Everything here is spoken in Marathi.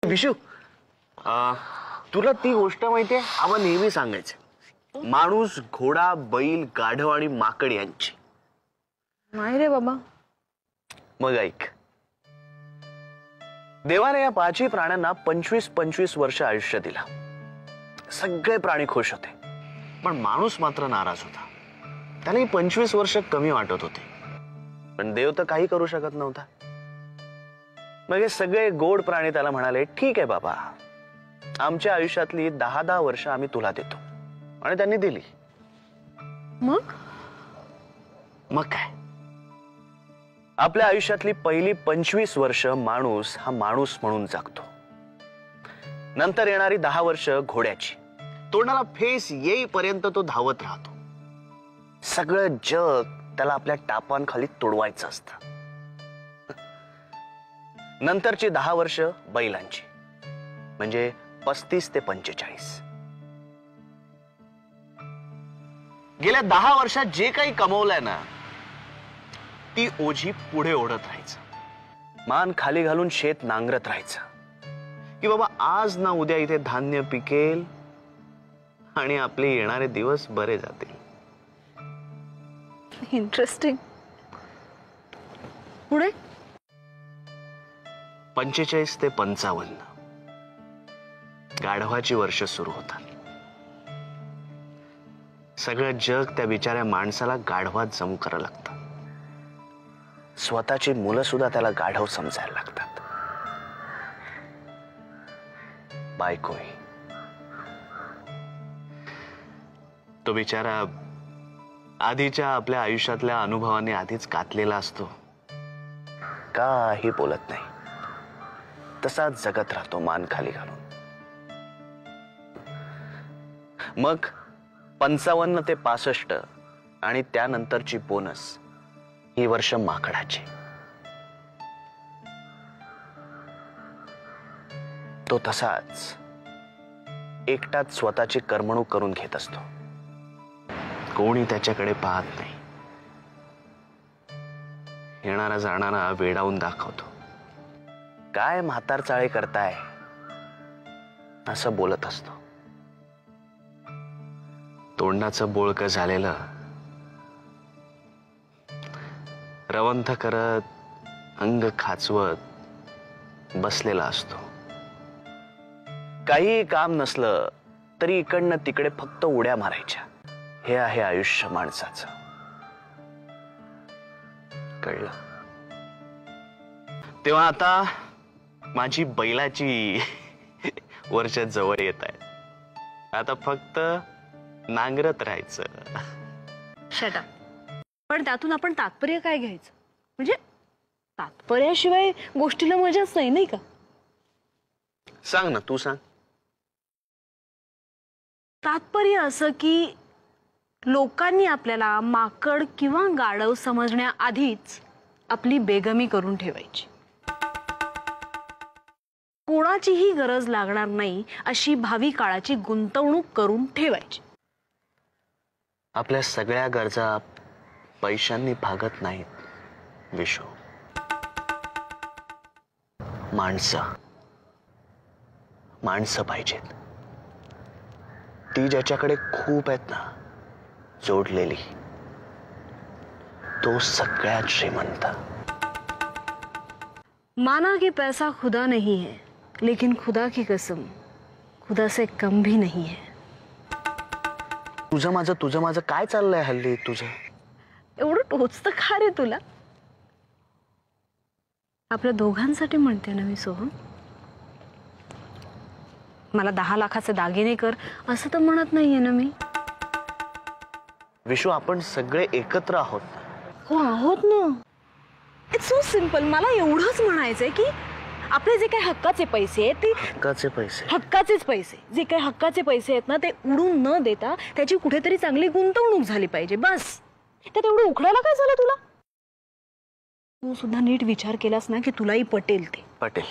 विशू, तुला ती गोष्ट माहितीये? आम्हाला नेहमी सांगायचं, माणूस, घोडा, बैल, गाढव आणि माकड यांची. नाही रे बाबा. मग ऐक, देवाने या पाचही प्राण्यांना 25-25 वर्ष आयुष्य दिला. सगळे प्राणी खुश होते, पण माणूस मात्र नाराज होता. त्याला 25 वर्ष कमी वाटत होते, पण देव तर काही करू शकत नव्हता. मग हे सगळे गोड प्राणी त्याला म्हणाले, ठीक आहे बाबा, आमच्या आयुष्यातली 10-10 वर्ष आम्ही तुला देतो. आणि त्यांनी दिली. मग काय, आपल्या आयुष्यातली पहिली 25 वर्ष माणूस हा माणूस म्हणून जगतो. नंतर येणारी 10 वर्ष घोड्याची. तोंडाला फेस येईपर्यंत तो धावत राहतो. सगळं जग त्याला आपल्या टापांखाली तोडवायचं असतं. नंतरची 10 वर्ष बैलांची, म्हणजे 35 ते 45. गेल्या 10 वर्षात जे काही कमवलंय ना, ती ओझी पुढे ओढत राहायचं. मान खाली घालून शेत नांगरत राहायचं, की बाबा आज ना उद्या इथे धान्य पिकेल आणि आपले येणारे दिवस बरे जातील. इंटरेस्टिंग. पुढे 45 ते 55 गाढवाची वर्ष सुरू होतात. सगळं जग त्या बिचाऱ्या माणसाला गाढवात जमू करायला लागतं. स्वतःची मुलं सुद्धा त्याला गाढव समजायला लागतात. बायकोही. तो बिचारा आधीच्या आपल्या आयुष्यातल्या अनुभवाने आधीच कातलेला असतो. काही बोलत नाही, तसाच जगत राहतो मान खाली घालून. मग 55 ते 65 आणि त्यानंतरची बोनस ही वर्ष माकडाची. तो तसाच एकटाच स्वतःची करमणूक करून घेत असतो. कोणी त्याच्याकडे पाहत नाही. येणारा जाणारा वेडावून दाखवतो. काय म्हातार चाळे करताय असं बोलत असतो. तोंडाचं बोळकं झालेलं रवंथ करत, अंग खाचवत बसलेला असतो. काही काम नसलं तरी इकडनं तिकडे फक्त उड्या मारायच्या. हे आहे आयुष्य माणसाचं. कळलं? तेव्हा आता माझी बैलाची वर्ष जवळ येत आहे. आता फक्त नांगरत राहायचं. Shut up. पण त्यातून आपण तात्पर्य काय घ्यायचं? म्हणजे तात्पर्याशिवाय गोष्टीला मजाच नाही, नाही का? सांग ना, तू सांग. तात्पर्य असं की लोकांनी आपल्याला माकड किंवा गाढव समजण्याआधीच आपली बेगमी करून ठेवायची. कोणाचीही गरज लागणार नाही अशी भावी काळाची गुंतवणूक करून ठेवायची. आपल्या सगळ्या गरजा पैशांनी भागत नाहीत विशू. माणसं पाहिजेत. ती ज्याच्याकडे खूप आहेत ना, जोडलेली, तो सगळ्यात श्रीमंत. माना कि पैसा खुदा नहीं है, लेकिन खुदा की कसम खुदा से कम भी नहीं है. तुझं माझं काय चाललंय हल्ली तुझं? एवढं टोचतं का रे तुला? आपल्या दोघांसाठी म्हणते ना मी सोहम. मला 10 लाखाचे दागिने कर असं तर म्हणत नाहीये ना मी. विशू, आपण सगळे एकत्र आहोत. हो आहोत ना. It's so simple. मला एवढंच म्हणायचंय की आपले जे काही हक्काचे पैसे आहेत ते हक्काचेच पैसे, जे काही हक्काचे पैसे आहेत ना, ते उडून न देता त्याची कुठेतरी चांगली गुंतवणूक झाली पाहिजे. बस. त्यात एवढं उखडायला काय झालं तुला? तू सुद्धा नीट विचार केलास ना की तुलाही पटेल ते. पटेल.